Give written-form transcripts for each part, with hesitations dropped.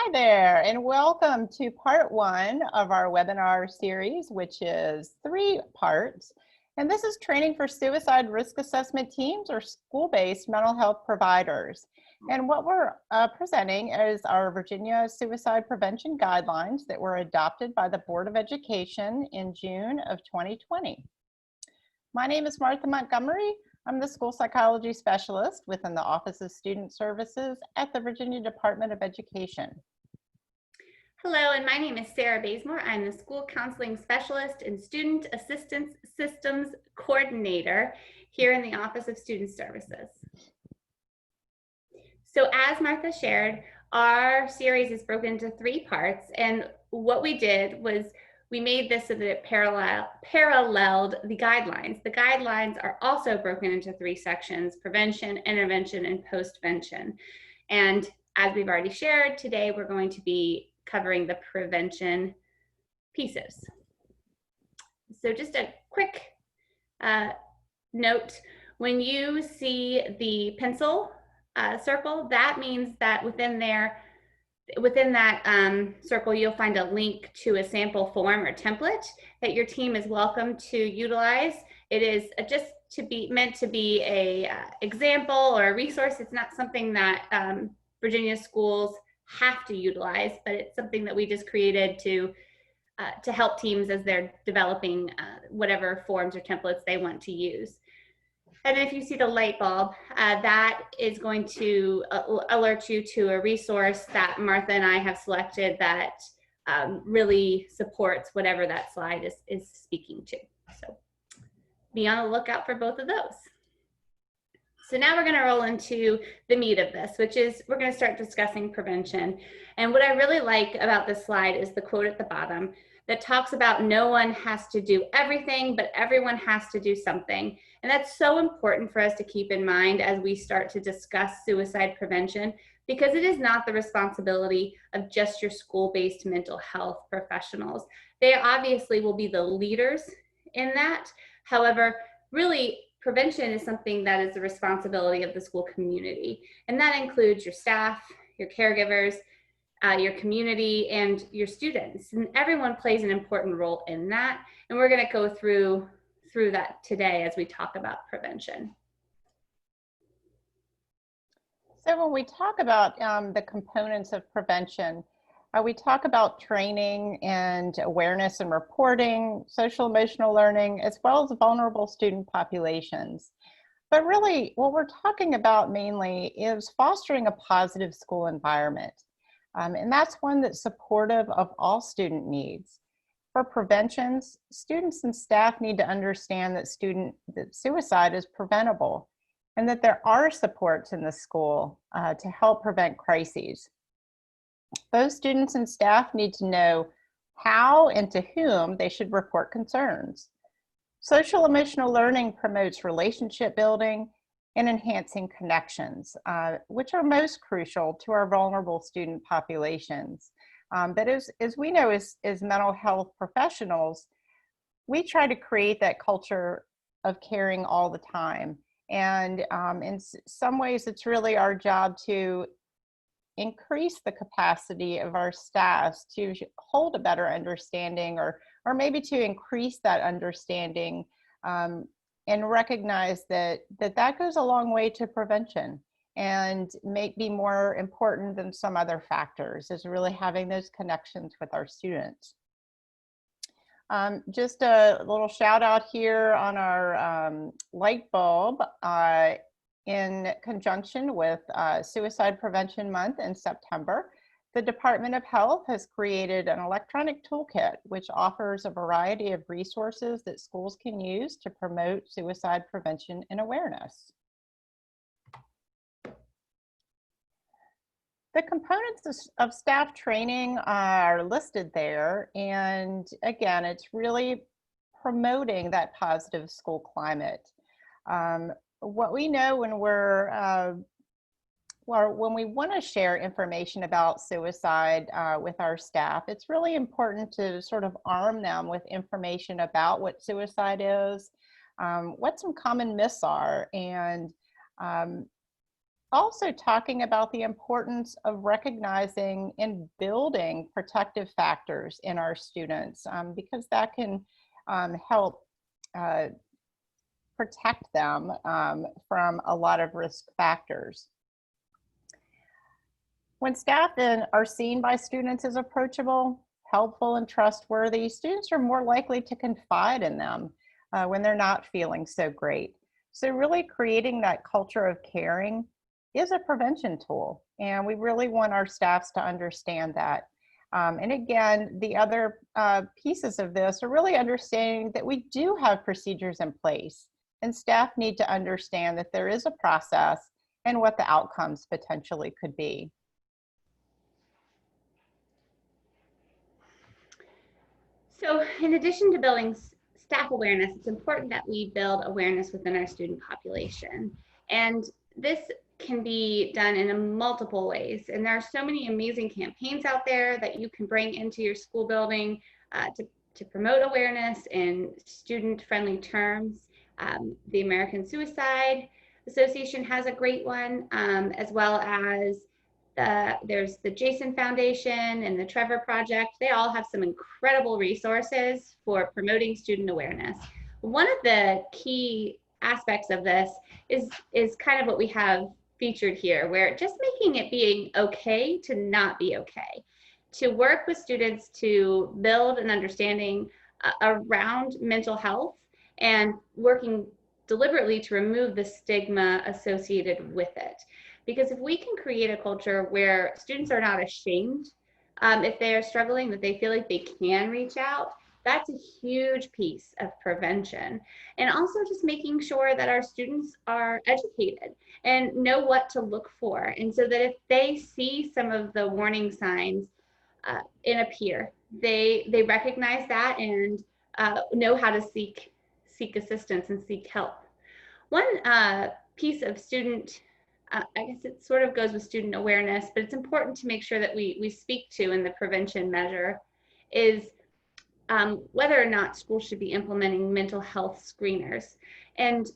Hi there, and welcome to part one of our webinar series, which is 3 parts. And this is training for suicide risk assessment teams or school-based mental health providers. And what we're presenting is our Virginia Suicide Prevention Guidelines that were adopted by the Board of Education in June of 2020. My name is Martha Montgomery. I'm the school psychology specialist within the Office of Student Services at the Virginia Department of Education. Hello, and my name is Sarah Bazemore. I'm the school counseling specialist and student assistance systems coordinator here in the Office of Student Services. So as Martha shared, our series is broken into 3 parts, and what we did was we made this so that it paralleled the guidelines. The guidelines are also broken into 3 sections: prevention, intervention, and postvention. And as we've already shared, today we're going to be covering the prevention pieces. So just a quick note, when you see the pencil circle, that means that within that circle, you'll find a link to a sample form or template that your team is welcome to utilize. It is just meant to be a example or a resource. It's not something that Virginia schools have to utilize, but it's something that we just created to help teams as they're developing whatever forms or templates they want to use. And if you see the light bulb, that is going to alert you to a resource that Martha and I have selected that really supports whatever that slide is speaking to. So be on the lookout for both of those. So now we're going to roll into the meat of this, which is we're going to start discussing prevention. And what I really like about this slide is the quote at the bottom that talks about no one has to do everything, but everyone has to do something. And that's so important for us to keep in mind as we start to discuss suicide prevention, because it is not the responsibility of just your school-based mental health professionals. They obviously will be the leaders in that. However, really, prevention is something that is the responsibility of the school community. And that includes your staff, your caregivers, your community, and your students. And everyone plays an important role in that. And we're going to go through that today as we talk about prevention. So when we talk about the components of prevention, we talk about training and awareness and reporting, social emotional learning, as well as vulnerable student populations. But really, what we're talking about mainly is fostering a positive school environment. And that's one that's supportive of all student needs. For preventions, students and staff need to understand that suicide is preventable and that there are supports in the school to help prevent crises. Those students and staff need to know how and to whom they should report concerns. Social emotional learning promotes relationship building and enhancing connections, which are most crucial to our vulnerable student populations. But as we know as mental health professionals, we try to create that culture of caring all the time. And in some ways, it's really our job to increase the capacity of our staffs to hold a better understanding or maybe to increase that understanding and recognize that goes a long way to prevention and may be more important than some other factors, is really having those connections with our students. Just a little shout out here on our light bulb. In conjunction with Suicide Prevention Month in September, the Department of Health has created an electronic toolkit which offers a variety of resources that schools can use to promote suicide prevention and awareness. The components of staff training are listed there, and again, it's really promoting that positive school climate. What we know when when we want to share information about suicide with our staff, it's really important to sort of arm them with information about what suicide is, what some common myths are, and also talking about the importance of recognizing and building protective factors in our students, because that can help uh, protect them from a lot of risk factors. When staff then are seen by students as approachable, helpful, and trustworthy, students are more likely to confide in them when they're not feeling so great. So really creating that culture of caring is a prevention tool, and we really want our staffs to understand that. And again, the other pieces of this are really understanding that we do have procedures in place, and staff need to understand that there is a process and what the outcomes potentially could be. So in addition to building staff awareness, it's important that we build awareness within our student population. And this can be done in multiple ways. And there are so many amazing campaigns out there that you can bring into your school building to promote awareness in student-friendly terms. The American Suicide Association has a great one, as well as there's the Jason Foundation and the Trevor Project. They all have some incredible resources for promoting student awareness. One of the key aspects of this is kind of what we have featured here, where just making it being okay to not be okay, to work with students to build an understanding around mental health and working deliberately to remove the stigma associated with it. Because if we can create a culture where students are not ashamed if they are struggling, that they feel like they can reach out, that's a huge piece of prevention. And also just making sure that our students are educated and know what to look for. And so that if they see some of the warning signs in a peer, they recognize that and know how to seek assistance and seek help. One piece of student, I guess it sort of goes with student awareness, but it's important to make sure that we speak to in the prevention measure is whether or not schools should be implementing mental health screeners. And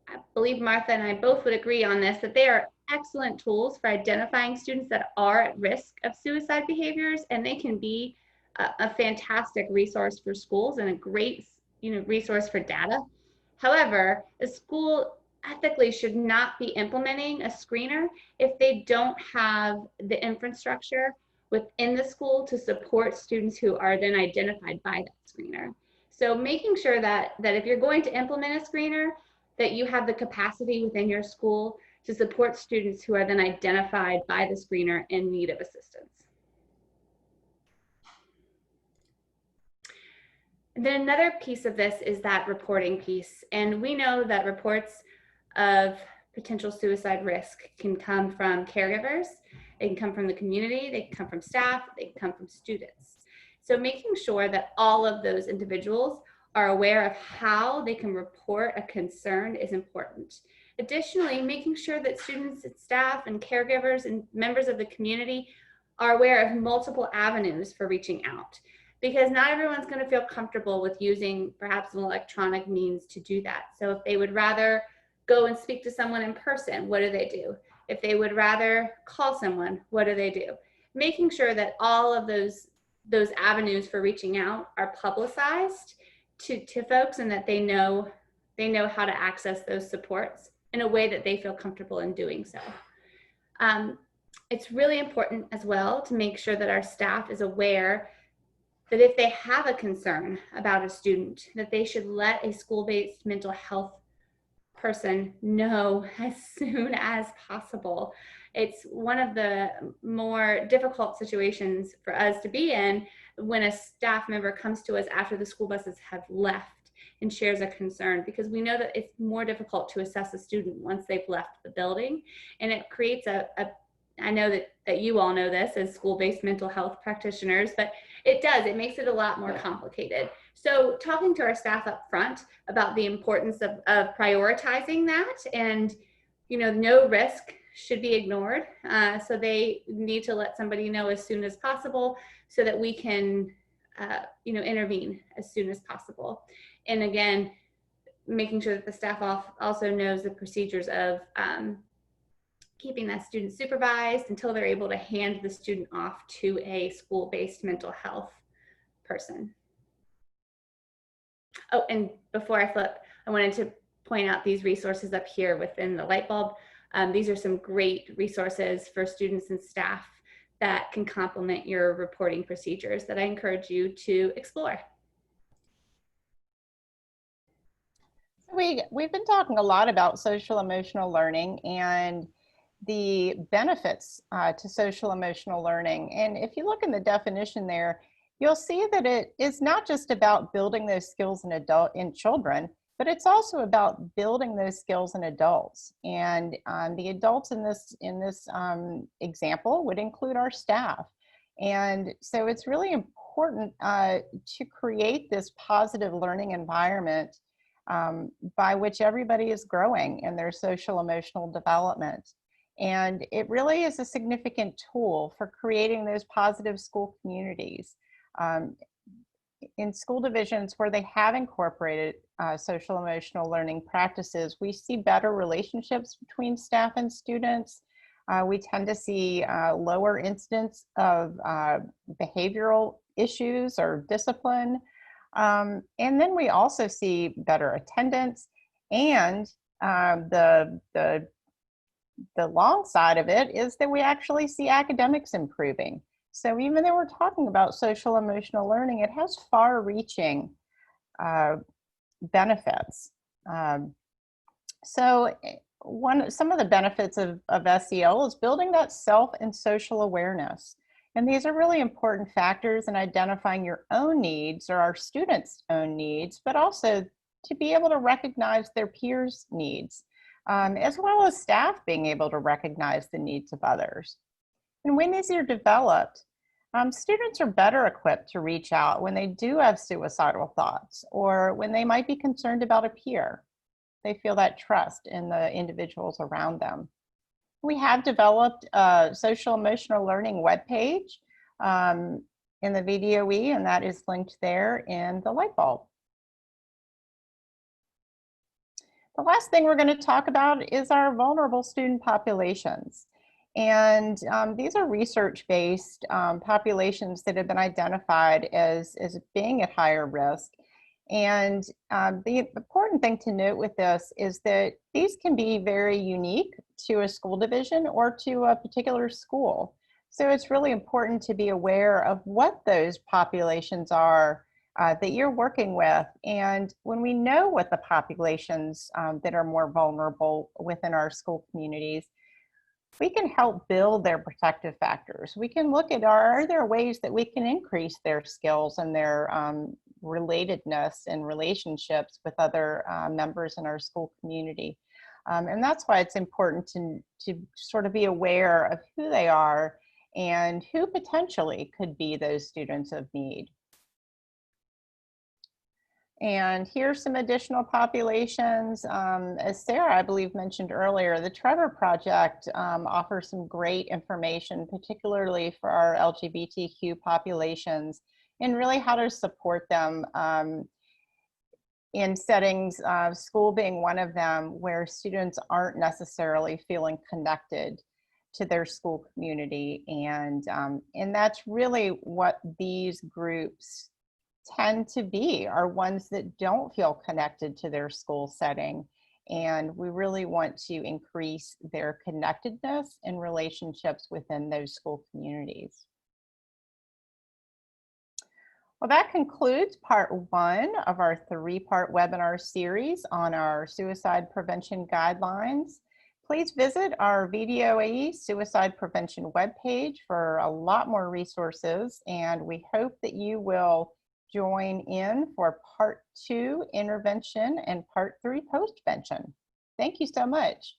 I believe Martha and I both would agree on this, that they are excellent tools for identifying students that are at risk of suicide behaviors, and they can be a fantastic resource for schools and a great resource for data. However, a school ethically should not be implementing a screener if they don't have the infrastructure within the school to support students who are then identified by that screener. So making sure that if you're going to implement a screener, that you have the capacity within your school to support students who are then identified by the screener in need of assistance. And then another piece of this is that reporting piece. And we know that reports of potential suicide risk can come from caregivers, they can come from the community, they can come from staff, they can come from students. So making sure that all of those individuals are aware of how they can report a concern is important. Additionally, making sure that students and staff and caregivers and members of the community are aware of multiple avenues for reaching out, because not everyone's going to feel comfortable with using perhaps an electronic means to do that. So if they would rather go and speak to someone in person, what do they do? If they would rather call someone, what do they do? Making sure that all of those avenues for reaching out are publicized to folks, and that they know how to access those supports in a way that they feel comfortable in doing so. It's really important as well to make sure that our staff is aware that if they have a concern about a student, that they should let a school-based mental health person know as soon as possible. It's one of the more difficult situations for us to be in when a staff member comes to us after the school buses have left and shares a concern, because we know that it's more difficult to assess a student once they've left the building. And it creates I know that you all know this as school-based mental health practitioners, but it makes it a lot more complicated. So talking to our staff up front about the importance of prioritizing that, and no risk should be ignored. So they need to let somebody know as soon as possible so that we can intervene as soon as possible. And again, making sure that the staff also knows the procedures of keeping that student supervised until they're able to hand the student off to a school-based mental health person. Oh, and before I flip, I wanted to point out these resources up here within the light bulb. These are some great resources for students and staff that can complement your reporting procedures that I encourage you to explore. We've been talking a lot about social emotional learning and the benefits to social emotional learning. And if you look in the definition there, you'll see that it is not just about building those skills in children, but it's also about building those skills in adults. And the adults in this example would include our staff. And so it's really important to create this positive learning environment by which everybody is growing in their social emotional development. And it really is a significant tool for creating those positive school communities. In school divisions where they have incorporated social emotional learning practices, we see better relationships between staff and students. We tend to see lower incidence of behavioral issues or discipline. And then we also see better attendance, and the long side of it is that we actually see academics improving. So even though we're talking about social emotional learning, it has far-reaching benefits. Some of the benefits of SEL is building that self and social awareness. And these are really important factors in identifying your own needs or our students' own needs, but also to be able to recognize their peers' needs, as well as staff being able to recognize the needs of others. And when these are developed, students are better equipped to reach out when they do have suicidal thoughts or when they might be concerned about a peer. They feel that trust in the individuals around them. We have developed a social emotional learning webpage in the VDOE, and that is linked there in the light bulb. The last thing we're going to talk about is our vulnerable student populations. And these are research-based populations that have been identified as being at higher risk. And the important thing to note with this is that these can be very unique to a school division or to a particular school. So it's really important to be aware of what those populations are that you're working with. And when we know what the populations that are more vulnerable within our school communities, we can help build their protective factors. We can look at, are there ways that we can increase their skills and their relatedness and relationships with other members in our school community. And that's why it's important to sort of be aware of who they are and who potentially could be those students of need. And here's some additional populations. As Sarah, I believe, mentioned earlier, the Trevor Project offers some great information, particularly for our LGBTQ populations, and really how to support them in settings, school being one of them, where students aren't necessarily feeling connected to their school community. And that's really what these groups tend to be, are ones that don't feel connected to their school setting. And we really want to increase their connectedness and relationships within those school communities. Well, that concludes part 1 of our 3-part webinar series on our suicide prevention guidelines. Please visit our VDOE suicide prevention webpage for a lot more resources, and we hope that you will join in for part 2 intervention and part 3 postvention. Thank you so much.